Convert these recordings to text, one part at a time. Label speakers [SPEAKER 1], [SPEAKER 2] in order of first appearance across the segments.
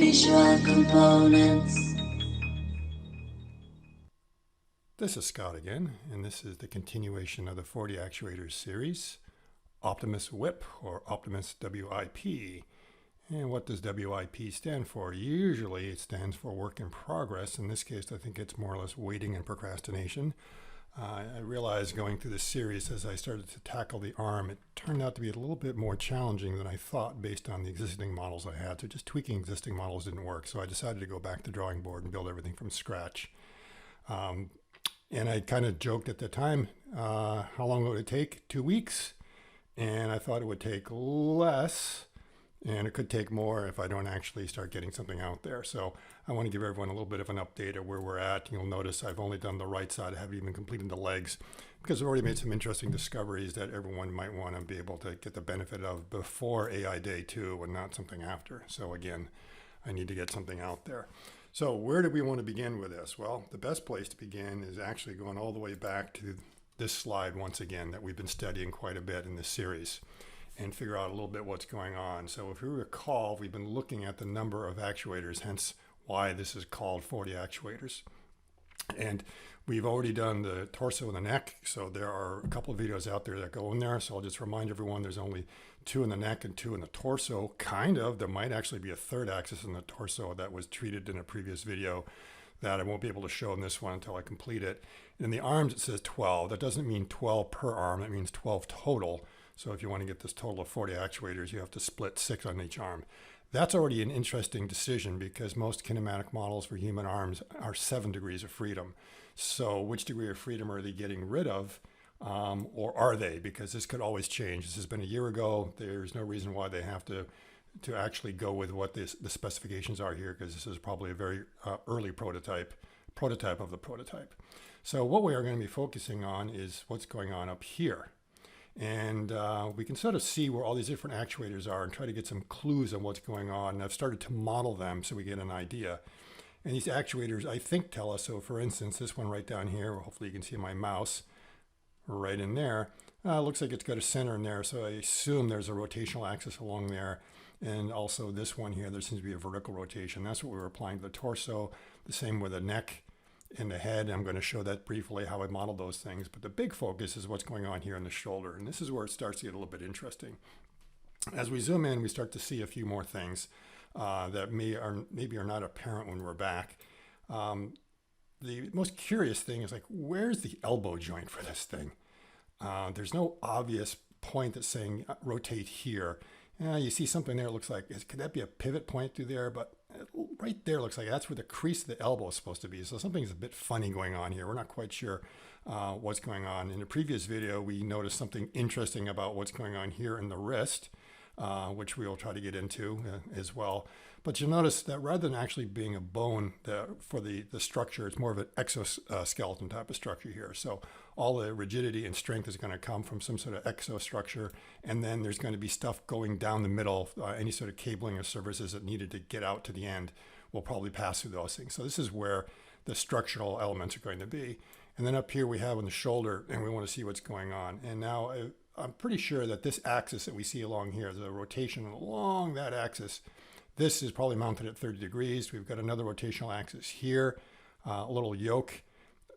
[SPEAKER 1] visual components.
[SPEAKER 2] This is Scott again, and this is the continuation of the 40 Actuators series, Optimus WIP, or Optimus WIP. And what does WIP stand for? Usually it stands for work in progress. In this case, I think it's more or less waiting and procrastination. I realized going through this series as I started to tackle the arm, it turned out to be a little bit more challenging than I thought based on the existing models I had. So just tweaking existing models didn't work. So I decided to go back to the drawing board and build everything from scratch. And I kind of joked at the time, how long would it take? 2 weeks? And I thought it would take less, and it could take more if I don't actually start getting something out there. So I want to give everyone a little bit of an update of where we're at. You'll notice I've only done the right side. I haven't even completed the legs because I've already made some interesting discoveries that everyone might want to be able to get the benefit of before AI Day 2 and not something after. So again, I need to get something out there. So where do we want to begin with this? Well, the best place to begin is actually going all the way back to this slide once again that we've been studying quite a bit in this series and figure out a little bit what's going on. So if you recall, we've been looking at the number of actuators, hence why this is called 40 actuators. And we've already done the torso and the neck, so there are a couple of videos out there that go in there. So I'll just remind everyone there's only 2 in the neck and 2 in the torso. Kind of, there might actually be a third axis in the torso that was treated in a previous video that I won't be able to show in this one until I complete it. In the arms it says 12. That doesn't mean 12 per arm, it means 12 total. So if you want to get this total of 40 actuators, you have to split 6 on each arm. That's already an interesting decision because most kinematic models for human arms are 7 degrees of freedom. So which degree of freedom are they getting rid of? Or are they? Because this could always change. This has been a year ago. There's no reason why they have to actually go with what the specifications are here, because this is probably a very early prototype of the prototype. So what we are going to be focusing on is what's going on up here. And we can sort of see where all these different actuators are and try to get some clues on what's going on. And I've started to model them so we get an idea. And these actuators, I think, tell us. So for instance, this one right down here, hopefully you can see my mouse right in there. Looks like it's got a center in there. So I assume there's a rotational axis along there. And also this one here, there seems to be a vertical rotation. That's what we were applying to the torso. The same with the neck and the head. I'm going to show that briefly, how I modeled those things. But the big focus is what's going on here in the shoulder. And this is where it starts to get a little bit interesting. As we zoom in, we start to see a few more things that maybe are not apparent when we're back. The most curious thing is, like, where's the elbow joint for this thing? There's no obvious point that's saying rotate here. You see something there, it looks like, could that be a pivot point through there? But right there looks like that's where the crease of the elbow is supposed to be. So something's a bit funny going on here. We're not quite sure what's going on. In the previous video, we noticed something interesting about what's going on here in the wrist, which we will try to get into as well. But you'll notice that rather than actually being a bone for the structure, it's more of an exoskeleton type of structure here. So all the rigidity and strength is going to come from some sort of exostructure, and then there's going to be stuff going down the middle. Any sort of cabling or services that needed to get out to the end will probably pass through those things. So this is where the structural elements are going to be. And then up here we have on the shoulder, and we want to see what's going on. And now I'm pretty sure that this axis that we see along here, the rotation along that axis, this is probably mounted at 30 degrees. We've got another rotational axis here, a little yoke,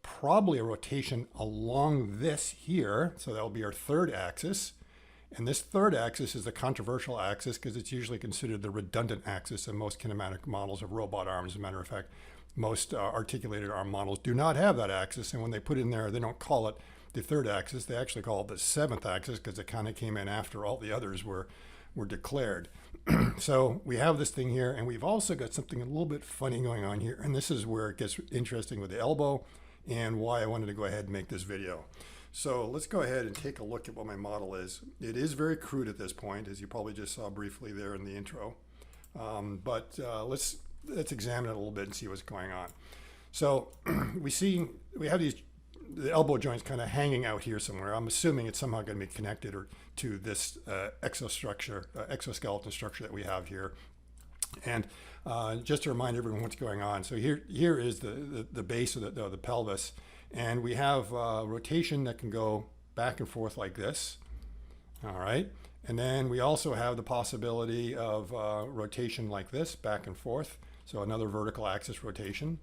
[SPEAKER 2] probably a rotation along this here. So that'll be our third axis. And this third axis is the controversial axis because it's usually considered the redundant axis in most kinematic models of robot arms. As a matter of fact, most articulated arm models do not have that axis. And when they put it in there, they don't call it the third axis. They actually call it the seventh axis because it kind of came in after all the others were declared. So we have this thing here, and we've also got something a little bit funny going on here. And this is where it gets interesting with the elbow and why I wanted to go ahead and make this video. So let's go ahead and take a look at what my model is. It is very crude at this point, as you probably just saw briefly there in the intro. But let's examine it a little bit and see what's going on. So we have the elbow joints kind of hanging out here somewhere. I'm assuming it's somehow going to be connected to this exoskeleton structure that we have here. And just to remind everyone what's going on. So here is the base of the pelvis. And we have rotation that can go back and forth like this. All right. And then we also have the possibility of rotation like this, back and forth. So another vertical axis rotation,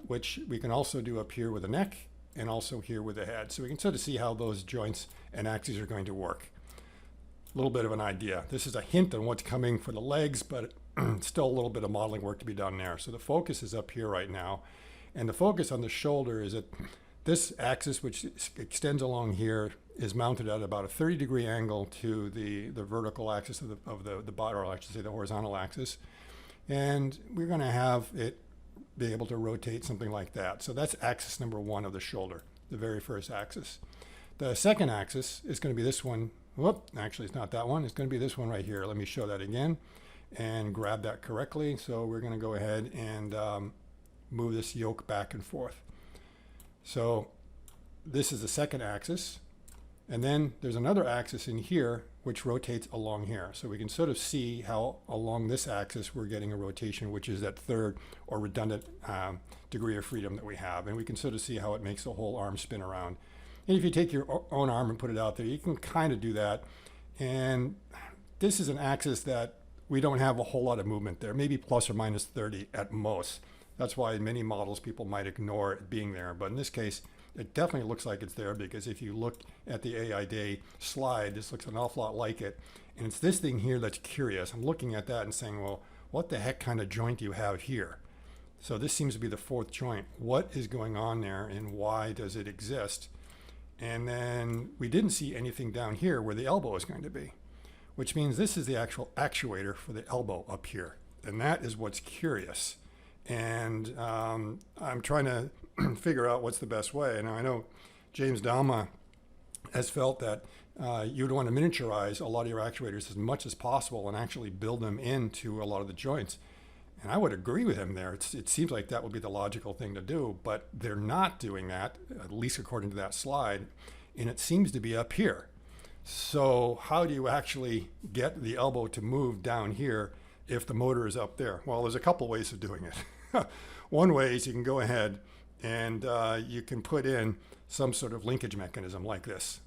[SPEAKER 2] which we can also do up here with the neck and also here with the head. So we can sort of see how those joints and axes are going to work. A little bit of an idea. This is a hint on what's coming for the legs, but still a little bit of modeling work to be done there. So the focus is up here right now. And the focus on the shoulder is that this axis, which extends along here, is mounted at about a 30-degree angle to the vertical axis of the body, or I should say the horizontal axis. And we're going to have it be able to rotate something like that. So that's axis number 1 of the shoulder, the very first axis. The second axis is going to be this one. Whoop, actually it's not that one. It's going to be this one right here. Let me show that again and grab that correctly. So we're going to go ahead and move this yoke back and forth. So this is the second axis. And then there's another axis in here which rotates along here. So we can sort of see how along this axis we're getting a rotation, which is that third or redundant degree of freedom that we have. And we can sort of see how it makes the whole arm spin around. And if you take your own arm and put it out there, you can kind of do that. And this is an axis that we don't have a whole lot of movement there, maybe plus or minus 30 at most. That's why in many models people might ignore it being there. But in this case, it definitely looks like it's there, because if you look at the AI Day slide, this looks an awful lot like it. And it's this thing here that's curious. I'm looking at that and saying, well, what the heck kind of joint do you have here? So this seems to be the fourth joint. What is going on there and why does it exist? And then we didn't see anything down here where the elbow is going to be, which means this is the actual actuator for the elbow up here. And that is what's curious. And I'm trying to figure out what's the best way. And I know James Dalma has felt that you'd want to miniaturize a lot of your actuators as much as possible and actually build them into a lot of the joints. And I would agree with him there. It seems like that would be the logical thing to do, but they're not doing that, at least according to that slide. And it seems to be up here. So how do you actually get the elbow to move down here if the motor is up there? Well, there's a couple ways of doing it. One way is you can go ahead and you can put in some sort of linkage mechanism like this.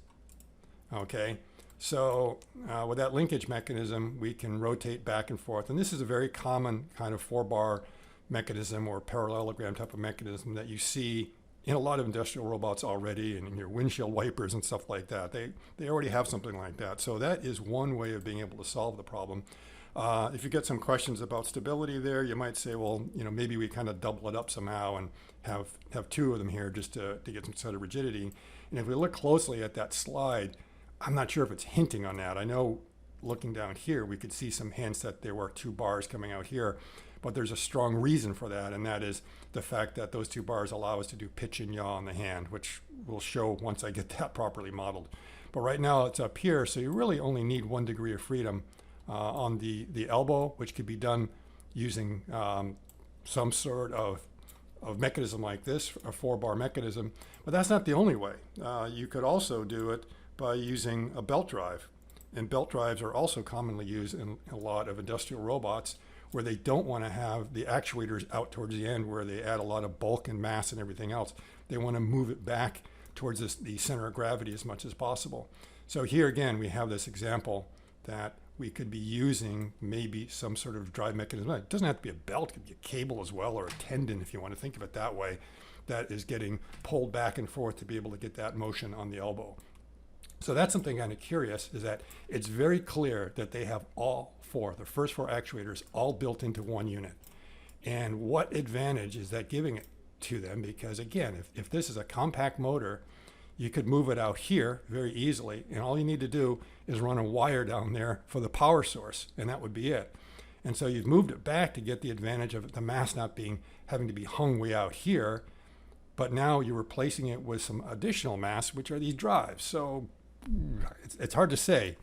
[SPEAKER 2] Okay, so with that linkage mechanism, we can rotate back and forth. And this is a very common kind of 4-bar mechanism or parallelogram type of mechanism that you see in a lot of industrial robots already, and in your windshield wipers and stuff like that. They already have something like that. So that is one way of being able to solve the problem. If you get some questions about stability there, you might say, well, maybe we kind of double it up somehow and have 2 of them here just to get some sort of rigidity. And if we look closely at that slide, I'm not sure if it's hinting on that. I know looking down here, we could see some hints that there were 2 bars coming out here, but there's a strong reason for that, and that is the fact that those 2 bars allow us to do pitch and yaw on the hand, which we'll show once I get that properly modeled. But right now it's up here, so you really only need 1 degree of freedom on the elbow, which could be done using some sort of mechanism like this, a 4-bar mechanism. But that's not the only way. You could also do it by using a belt drive. And belt drives are also commonly used in a lot of industrial robots where they don't want to have the actuators out towards the end where they add a lot of bulk and mass and everything else. They want to move it back towards the center of gravity as much as possible. So here again, we have this example that we could be using maybe some sort of drive mechanism. It doesn't have to be a belt, it could be a cable as well, or a tendon if you want to think of it that way, that is getting pulled back and forth to be able to get that motion on the elbow. So that's something kind of curious, is that it's very clear that they have all 4, the first 4 actuators, all built into one unit. And what advantage is that giving it to them? Because again, if this is a compact motor, you could move it out here very easily, and all you need to do is run a wire down there for the power source, and that would be it. And so you've moved it back to get the advantage of the mass not having to be hung way out here, but now you're replacing it with some additional mass, which are these drives. So it's hard to say,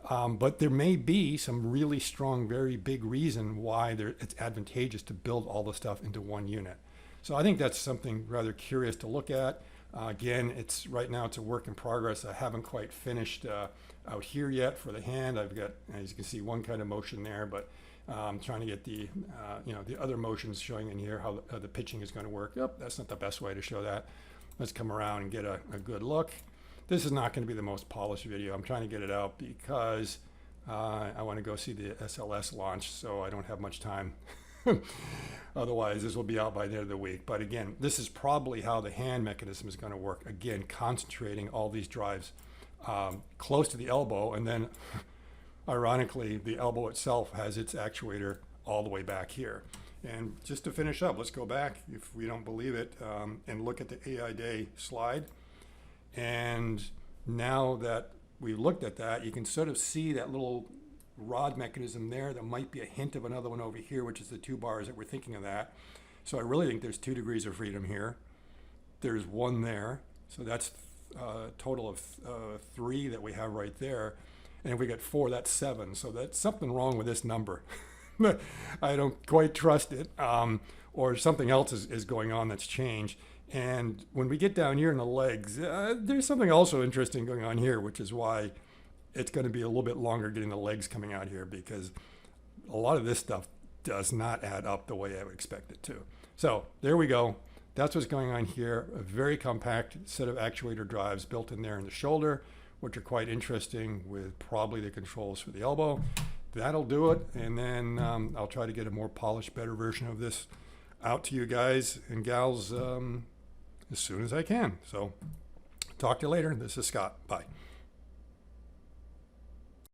[SPEAKER 2] but there may be some really strong, very big reason why it's advantageous to build all the stuff into one unit. So I think that's something rather curious to look at. Again, right now it's a work in progress. I haven't quite finished out here yet for the hand. I've got, as you can see, one kind of motion there, but I'm trying to get the other motions showing in here how the pitching is going to work. That's not the best way to show that. Let's come around and get a good look. This is not going to be the most polished video. I'm trying to get it out because I want to go see the SLS launch, so I don't have much time. Otherwise, this will be out by the end of the week. But again, this is probably how the hand mechanism is going to work. Again, concentrating all these drives close to the elbow, and then ironically, the elbow itself has its actuator all the way back here. And just to finish up, let's go back, if we don't believe it, and look at the AI Day slide. And now that we looked at that, you can sort of see that little rod mechanism there. There might be a hint of another one over here, which is the 2 bars that we're thinking of that. So I really think there's 2 degrees of freedom here. There's 1 there. So that's a total of 3 that we have right there. And if we get 4, that's 7. So that's something wrong with this number. I don't quite trust it. Or something else is going on that's changed. And when we get down here in the legs, there's something also interesting going on here, which is why it's going to be a little bit longer getting the legs coming out here, because a lot of this stuff does not add up the way I would expect it to. So there we go. That's what's going on here. A very compact set of actuator drives built in there in the shoulder, which are quite interesting, with probably the controls for the elbow. That'll do it. And then I'll try to get a more polished, better version of this out to you guys and gals as soon as I can. So talk to you later. This is Scott. Bye.